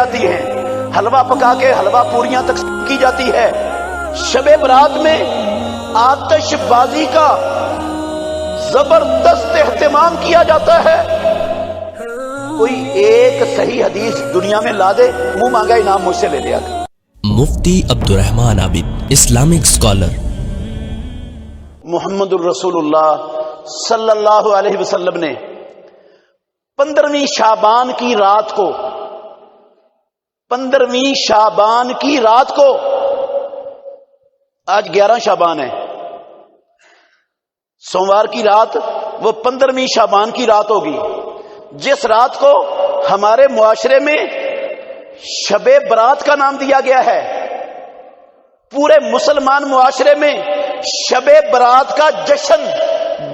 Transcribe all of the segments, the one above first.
جاتی ہیں، حلوہ پکا کے حلوہ پوریاں تقسیم کی جاتی ہے، شب برات میں آتش بازی کا زبردست اہتمام کیا جاتا ہے۔ کوئی ایک صحیح حدیث دنیا میں لا دے، منہ مانگا انعام مجھ سے لے لیا۔ مفتی عبدالرحمن عابد، اسلامک اسکالر۔ محمد الرسول اللہ صلی اللہ علیہ وسلم نے 15ویں شعبان کی رات کو 15ویں شعبان کی رات کو، آج 11 شعبان ہے، سوموار کی رات وہ 15ویں شعبان کی رات ہوگی، جس رات کو ہمارے معاشرے میں شب برات کا نام دیا گیا ہے۔ پورے مسلمان معاشرے میں شب برات کا جشن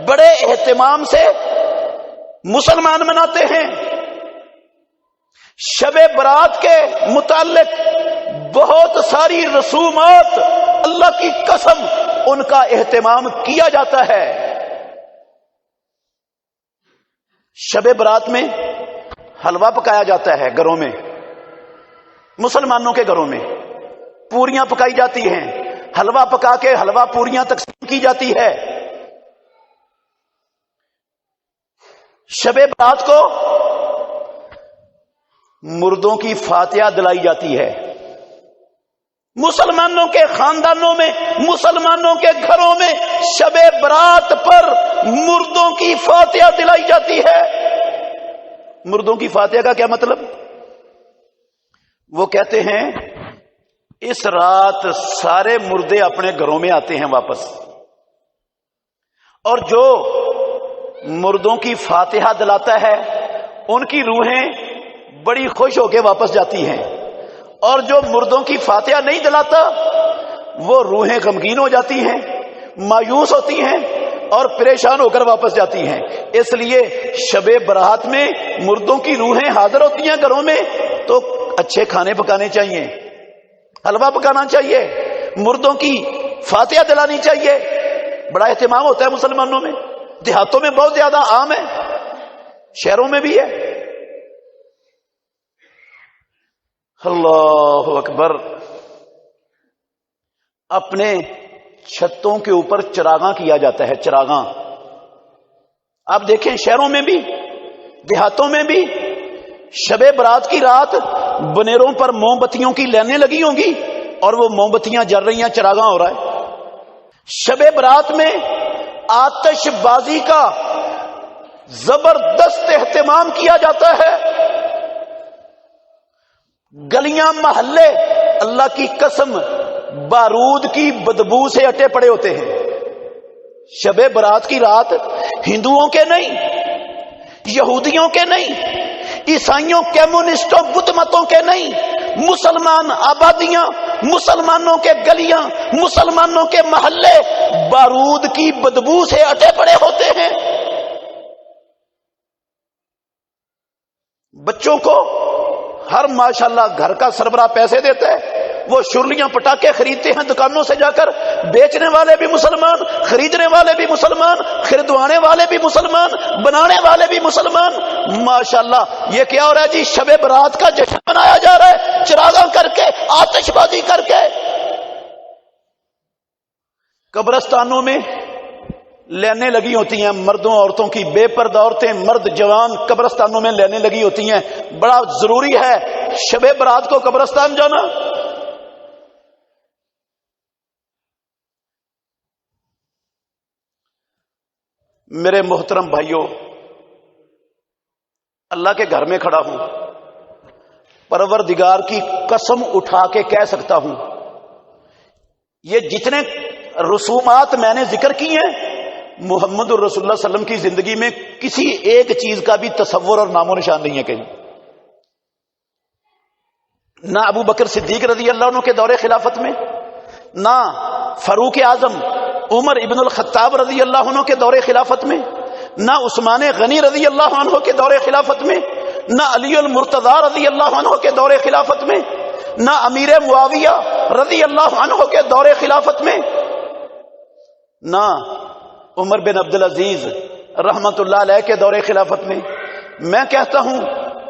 بڑے اہتمام سے مسلمان مناتے ہیں۔ شب برات کے متعلق بہت ساری رسومات، اللہ کی قسم ان کا اہتمام کیا جاتا ہے۔ شب برات میں حلوہ پکایا جاتا ہے گھروں میں، مسلمانوں کے گھروں میں پوریاں پکائی جاتی ہیں، حلوہ پکا کے حلوہ پوریاں تقسیم کی جاتی ہے۔ شب برات کو مردوں کی فاتحہ دلائی جاتی ہے۔ مسلمانوں کے خاندانوں میں، مسلمانوں کے گھروں میں شب برات پر مردوں کی فاتحہ دلائی جاتی ہے۔ مردوں کی فاتحہ کا کیا مطلب؟ وہ کہتے ہیں اس رات سارے مردے اپنے گھروں میں آتے ہیں واپس، اور جو مردوں کی فاتحہ دلاتا ہے ان کی روحیں بڑی خوش ہو کے واپس جاتی ہیں، اور جو مردوں کی فاتحہ نہیں دلاتا وہ روحیں غمگین ہو جاتی ہیں، مایوس ہوتی ہیں اور پریشان ہو کر واپس جاتی ہیں۔ اس لیے شب برات میں مردوں کی روحیں حاضر ہوتی ہیں گھروں میں، تو اچھے کھانے پکانے چاہیے، حلوہ پکانا چاہیے، مردوں کی فاتحہ دلانی چاہیے۔ بڑا اہتمام ہوتا ہے مسلمانوں میں، دیہاتوں میں بہت زیادہ عام ہے، شہروں میں بھی ہے۔ اللہ اکبر۔ اپنے چھتوں کے اوپر چراغاں کیا جاتا ہے، چراغاں۔ آپ دیکھیں شہروں میں بھی دیہاتوں میں بھی شب برات کی رات بنیروں پر موم بتیوں کی لائنیں لگی ہوں گی اور وہ موم بتیاں جل رہی ہیں، چراغاں ہو رہا ہے۔ شب برات میں آتش بازی کا زبردست اہتمام کیا جاتا ہے۔ گلیاں محلے اللہ کی قسم بارود کی بدبو سے اٹے پڑے ہوتے ہیں۔ شب برات کی رات ہندوؤں کے نہیں، یہودیوں کے نہیں، عیسائیوں، کمیونسٹوں، بدھ متوں کے نہیں، مسلمان آبادیاں، مسلمانوں کے گلیاں، مسلمانوں کے محلے بارود کی بدبو سے اٹے پڑے ہوتے ہیں۔ بچوں کو ہر ماشاءاللہ گھر کا سربراہ پیسے دیتا ہے، وہ شرلیاں پٹاخے خریدتے ہیں دکانوں سے جا کر، بیچنے والے بھی مسلمان، خریدنے والے بھی مسلمان، خریدوانے والے بھی مسلمان، بنانے والے بھی مسلمان۔ ماشاءاللہ یہ کیا ہو رہا ہے جی؟ شب برات کا جشن منایا جا رہا ہے، چراغاں کر کے، آتش بازی کر کے۔ قبرستانوں میں لائنیں لگی ہوتی ہیں مردوں عورتوں کی، بے پردہ عورتیں، مرد، جوان قبرستانوں میں لائنیں لگی ہوتی ہیں۔ بڑا ضروری ہے شب برات کو قبرستان جانا۔ میرے محترم بھائیوں، اللہ کے گھر میں کھڑا ہوں، پروردگار کی قسم اٹھا کے کہہ سکتا ہوں یہ جتنے رسومات میں نے ذکر کی ہیں، محمد الرسول اللہ صلی اللہ علیہ وسلم کی زندگی میں کسی ایک چیز کا بھی تصور اور نام و نشان نہیں ہے کہیں۔ نہ ابو بکر صدیق رضی اللہ عنہ کے دور خلافت میں، نہ فاروق اعظم عمر ابن الخطاب رضی اللہ عنہ کے دور خلافت میں، نہ عثمان غنی رضی اللہ عنہ کے دور خلافت میں، نہ علی المرتضی رضی اللہ عنہ کے دور خلافت میں، نہ امیر معاویہ رضی اللہ عنہ کے دور خلافت میں، نہ عمر بن عبدالعزیز رحمت اللہ علیہ کے دور خلافت میں۔ میں کہتا ہوں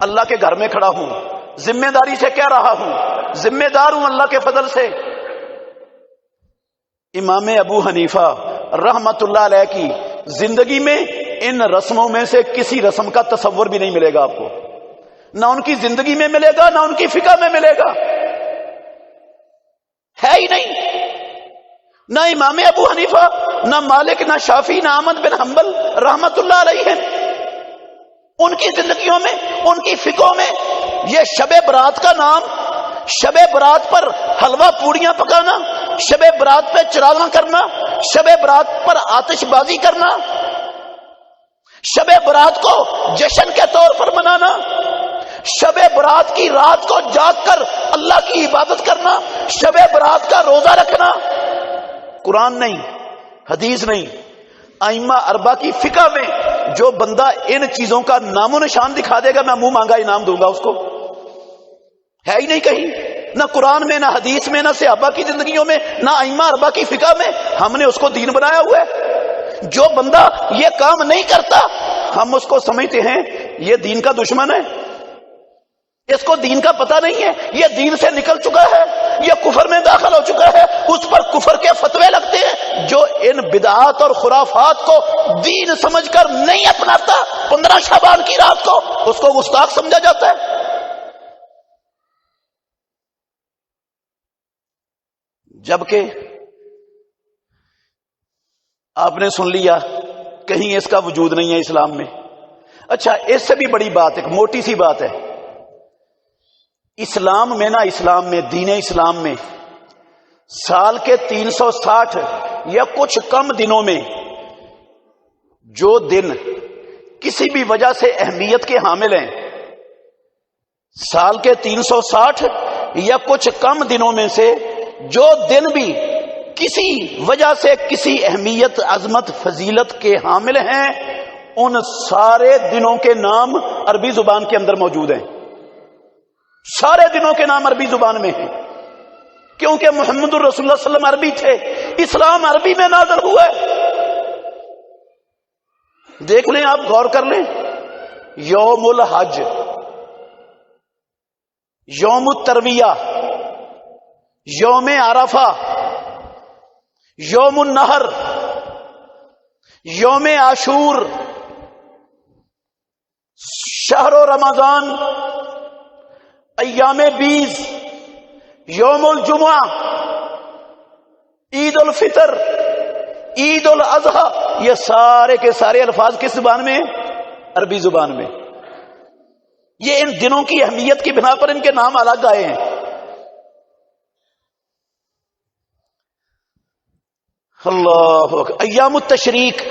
اللہ کے گھر میں کھڑا ہوں، ذمہ داری سے کہہ رہا ہوں، ذمہ دار ہوں اللہ کے فضل سے۔ امام ابو حنیفہ رحمت اللہ علیہ کی زندگی میں ان رسموں میں سے کسی رسم کا تصور بھی نہیں ملے گا آپ کو، نہ ان کی زندگی میں ملے گا، نہ ان کی فقہ میں ملے گا، ہے ہی نہیں۔ نہ امام ابو حنیفہ، نہ مالک، نہ شافعی، نہ احمد بن حنبل رحمت اللہ علیہ، ان کی زندگیوں میں، ان کی فقہوں میں یہ شب برات کا نام، شب برات پر حلوہ پوڑیاں پکانا، شب برات پہ چراغاں کرنا، شب برات پر آتش بازی کرنا، شب برات کو جشن کے طور پر منانا، شب برات کی رات کو جاگ کر اللہ کی عبادت کرنا، شب برات کا روزہ رکھنا، قرآن نہیں، حدیث نہیں، ائمہ اربعہ کی فقہ میں جو بندہ ان چیزوں کا نام و نشان دکھا دے گا میں منہ مانگا انعام دوں گا اس کو، ہے ہی نہیں کہیں، نہ قرآن میں، نہ حدیث میں، نہ صحابہ کی زندگیوں میں، نہ ائمہ اربعہ کی فقہ میں۔ ہم نے اس کو دین بنایا ہوا ہے۔ جو بندہ یہ کام نہیں کرتا ہم اس کو سمجھتے ہیں یہ دین کا دشمن ہے، اس کو دین کا پتہ نہیں ہے، یہ دین سے نکل چکا ہے، یہ کفر میں داخل ہو چکا ہے، اس پر کفر کے فتوے لگتے ہیں۔ جو ان بدعات اور خرافات کو دین سمجھ کر نہیں اپناتا 15 شعبان کی رات کو اس کو گستاخ سمجھا جاتا ہے۔ جبکہ آپ نے سن لیا کہیں اس کا وجود نہیں ہے اسلام میں۔ اچھا، اس سے بھی بڑی بات، ایک موٹی سی بات ہے، اسلام میں، اسلام میں، دین اسلام میں سال کے 360 یا کچھ کم دنوں میں جو دن کسی بھی وجہ سے اہمیت کے حامل ہیں، سال کے 360 یا کچھ کم دنوں میں سے جو دن بھی کسی وجہ سے کسی اہمیت، عظمت، فضیلت کے حامل ہیں، ان سارے دنوں کے نام عربی زبان کے اندر موجود ہیں۔ سارے دنوں کے نام عربی زبان میں ہیں، کیونکہ محمد الرسول اللہ صلی اللہ علیہ وسلم عربی تھے، اسلام عربی میں نازل ہوا ہے۔ دیکھ لیں، آپ غور کر لیں، یوم الحج، یوم الترویہ، یوم عرفہ، یوم النحر، یوم عاشور، شہر رمضان، ایام بیز، یوم الجمعہ، عید الفطر، عید الاضحی، یہ سارے کے سارے الفاظ کس زبان میں ہیں؟ عربی زبان میں۔ یہ ان دنوں کی اہمیت کی بنا پر ان کے نام الگ آئے ہیں۔ اللہ اکبر۔ ایام التشریق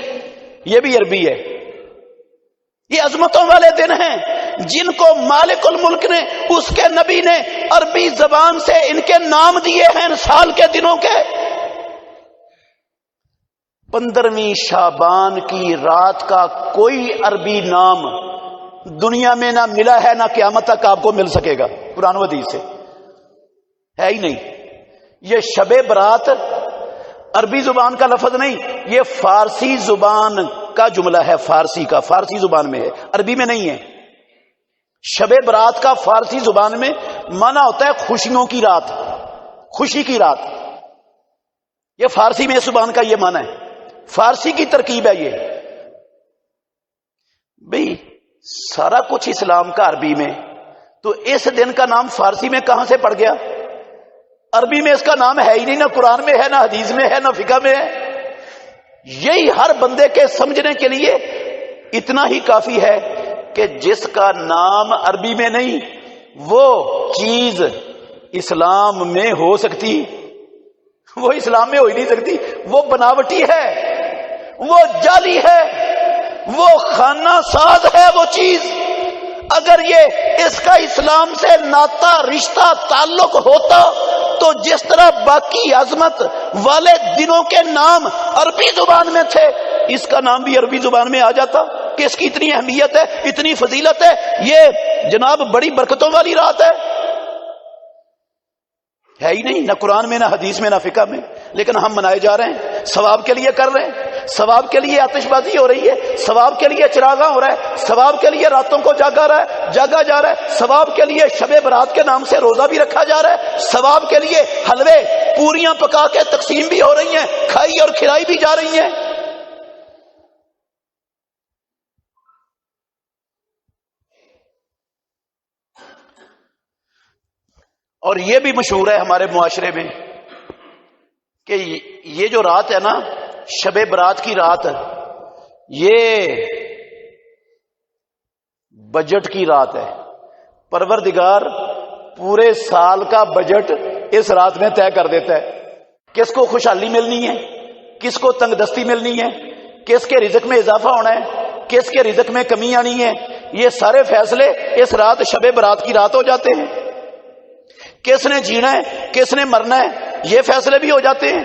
یہ بھی عربی ہے۔ یہ عظمتوں والے دن ہیں جن کو مالک الملک نے، اس کے نبی نے عربی زبان سے ان کے نام دیے ہیں سال کے دنوں کے۔ 15ویں شعبان کی رات کا کوئی عربی نام دنیا میں نہ ملا ہے، نہ قیامت تک آپ کو مل سکے گا، قرآن و حدیث سے ہے ہی نہیں۔ یہ شب برات عربی زبان کا لفظ نہیں، یہ فارسی زبان کا جملہ ہے، فارسی کا، فارسی زبان میں ہے، عربی میں نہیں ہے۔ شب برات کا فارسی زبان میں معنی ہوتا ہے خوشیوں کی رات، خوشی کی رات۔ یہ فارسی میں اس زبان کا یہ معنی ہے، فارسی کی ترکیب ہے یہ۔ بھئی سارا کچھ اسلام کا عربی میں، تو اس دن کا نام فارسی میں کہاں سے پڑ گیا؟ عربی میں اس کا نام ہے ہی نہیں، نہ قرآن میں ہے، نہ حدیث میں ہے، نہ فقہ میں ہے۔ یہی ہر بندے کے سمجھنے کے لیے اتنا ہی کافی ہے کہ جس کا نام عربی میں نہیں وہ چیز اسلام میں ہو سکتی، وہ اسلام میں ہو ہی نہیں سکتی، وہ بناوٹی ہے، وہ جعلی ہے، وہ خانہ ساز ہے وہ چیز۔ اگر یہ اس کا اسلام سے ناتا، رشتہ، تعلق ہوتا تو جس طرح باقی عظمت والے دنوں کے نام عربی زبان میں تھے، اس کا نام بھی عربی زبان میں آ جاتا کہ اس کی اتنی اہمیت ہے، اتنی فضیلت ہے، یہ جناب بڑی برکتوں والی رات ہے ہی نہیں، نہ قرآن میں، نہ حدیث میں، نہ فقہ میں، لیکن ہم منائے جا رہے ہیں، ثواب کے لیے کر رہے ہیں۔ ثواب کے لیے آتش بازی ہو رہی ہے، ثواب کے لیے چراغاں ہو رہا ہے، ثواب کے لیے راتوں کو جاگا جا رہا ہے، ثواب کے لیے شب برات کے نام سے روزہ بھی رکھا جا رہا ہے، ثواب کے لیے حلوے پوریاں پکا کے تقسیم بھی ہو رہی ہیں، کھائی اور کھلائی بھی جا رہی ہیں۔ اور یہ بھی مشہور ہے ہمارے معاشرے میں کہ یہ جو رات ہے نا، شب برات کی رات، یہ بجٹ کی رات ہے۔ پروردگار پورے سال کا بجٹ اس رات میں طے کر دیتا ہے، کس کو خوشحالی ملنی ہے، کس کو تنگ دستی ملنی ہے، کس کے رزق میں اضافہ ہونا ہے، کس کے رزق میں کمی آنی ہے، یہ سارے فیصلے اس رات شب برات کی رات ہو جاتے ہیں۔ کس نے جینا ہے، کس نے مرنا ہے، یہ فیصلے بھی ہو جاتے ہیں۔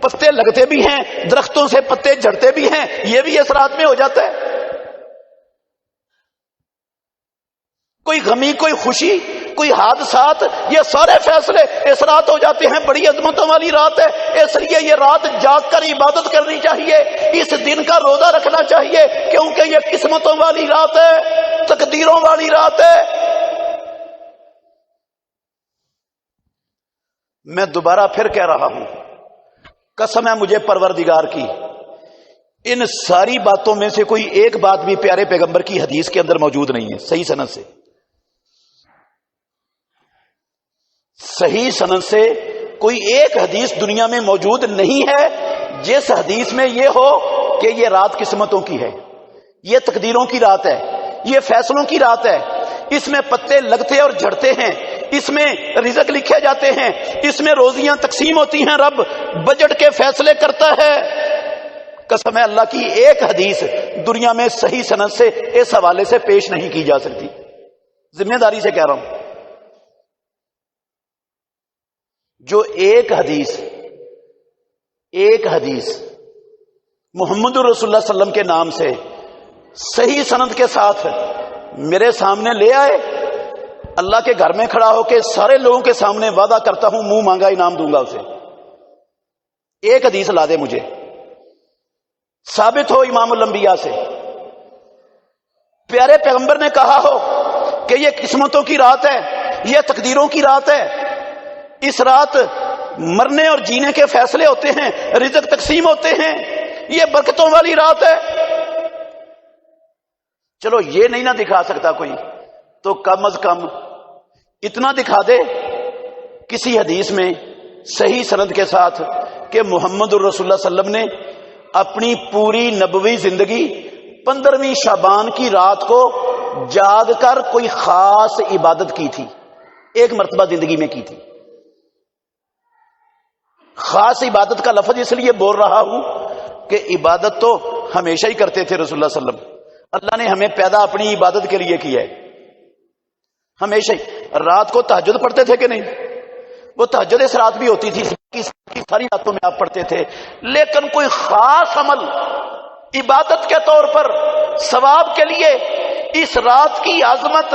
پتے لگتے بھی ہیں، درختوں سے پتے جھڑتے بھی ہیں، یہ بھی اس رات میں ہو جاتا ہے۔ کوئی غمی، کوئی خوشی، کوئی حادثات، یہ سارے فیصلے اس رات ہو جاتے ہیں۔ بڑی عظمتوں والی رات ہے، اس لیے یہ رات جاگ کر عبادت کرنی چاہیے، اس دن کا روزہ رکھنا چاہیے، کیونکہ یہ قسمتوں والی رات ہے، تقدیروں والی رات ہے۔ میں دوبارہ پھر کہہ رہا ہوں، قسم ہے مجھے پروردگار کی، ان ساری باتوں میں سے کوئی ایک بات بھی پیارے پیغمبر کی حدیث کے اندر موجود نہیں ہے صحیح سند سے۔ صحیح سند سے کوئی ایک حدیث دنیا میں موجود نہیں ہے جس حدیث میں یہ ہو کہ یہ رات قسمتوں کی ہے، یہ تقدیروں کی رات ہے، یہ فیصلوں کی رات ہے، اس میں پتے لگتے اور جھڑتے ہیں، اس میں رزق لکھے جاتے ہیں، اس میں روزیاں تقسیم ہوتی ہیں، رب بجٹ کے فیصلے کرتا ہے۔ قسم ہے اللہ کی، ایک حدیث دنیا میں صحیح سند سے اس حوالے سے پیش نہیں کی جا سکتی، ذمہ داری سے کہہ رہا ہوں۔ جو ایک حدیث محمد رسول اللہ صلی اللہ علیہ وسلم کے نام سے صحیح سند کے ساتھ میرے سامنے لے آئے، اللہ کے گھر میں کھڑا ہو کے سارے لوگوں کے سامنے وعدہ کرتا ہوں منہ مانگا انعام دوں گا اسے، ایک حدیث لا دے مجھے، ثابت ہو امام الانبیاء سے، پیارے پیغمبر نے کہا ہو کہ یہ قسمتوں کی رات ہے، یہ تقدیروں کی رات ہے، اس رات مرنے اور جینے کے فیصلے ہوتے ہیں، رزق تقسیم ہوتے ہیں، یہ برکتوں والی رات ہے۔ چلو یہ نہیں نہ دکھا سکتا کوئی تو کم از کم اتنا دکھا دے کسی حدیث میں صحیح سند کے ساتھ کہ محمد الرسول اللہ صلی اللہ علیہ وسلم نے اپنی پوری نبوی زندگی 15ویں شعبان کی رات کو جاگ کر کوئی خاص عبادت کی تھی، ایک مرتبہ زندگی میں کی تھی۔ خاص عبادت کا لفظ اس لیے بول رہا ہوں کہ عبادت تو ہمیشہ ہی کرتے تھے رسول اللہ صلی اللہ علیہ وسلم، اللہ نے ہمیں پیدا اپنی عبادت کے لیے کیا ہے، ہمیشہ ہی۔ رات کو تہجد پڑھتے تھے کہ نہیں؟ وہ تہجد اس رات بھی ہوتی تھی، ساری راتوں میں آپ پڑھتے تھے، لیکن کوئی خاص عمل عبادت کے طور پر ثواب کے لیے اس رات کی عظمت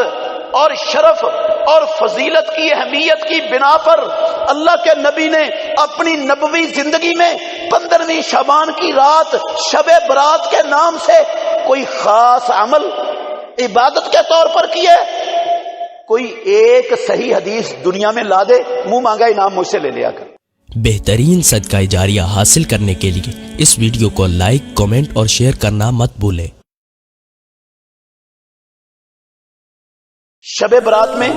اور شرف اور فضیلت کی اہمیت کی بنا پر اللہ کے نبی نے اپنی نبوی زندگی میں 15ویں شعبان کی رات شب برات کے نام سے کوئی خاص عمل عبادت کے طور پر کیے۔ کوئی ایک صحیح حدیث دنیا میں لا دے، منہ مانگا انعام مجھ سے لے لیا کر۔ بہترین صدقہ جاریہ حاصل کرنے کے لیے اس ویڈیو کو لائک، کمنٹ اور شیئر کرنا مت بھولیں۔ شب برات میں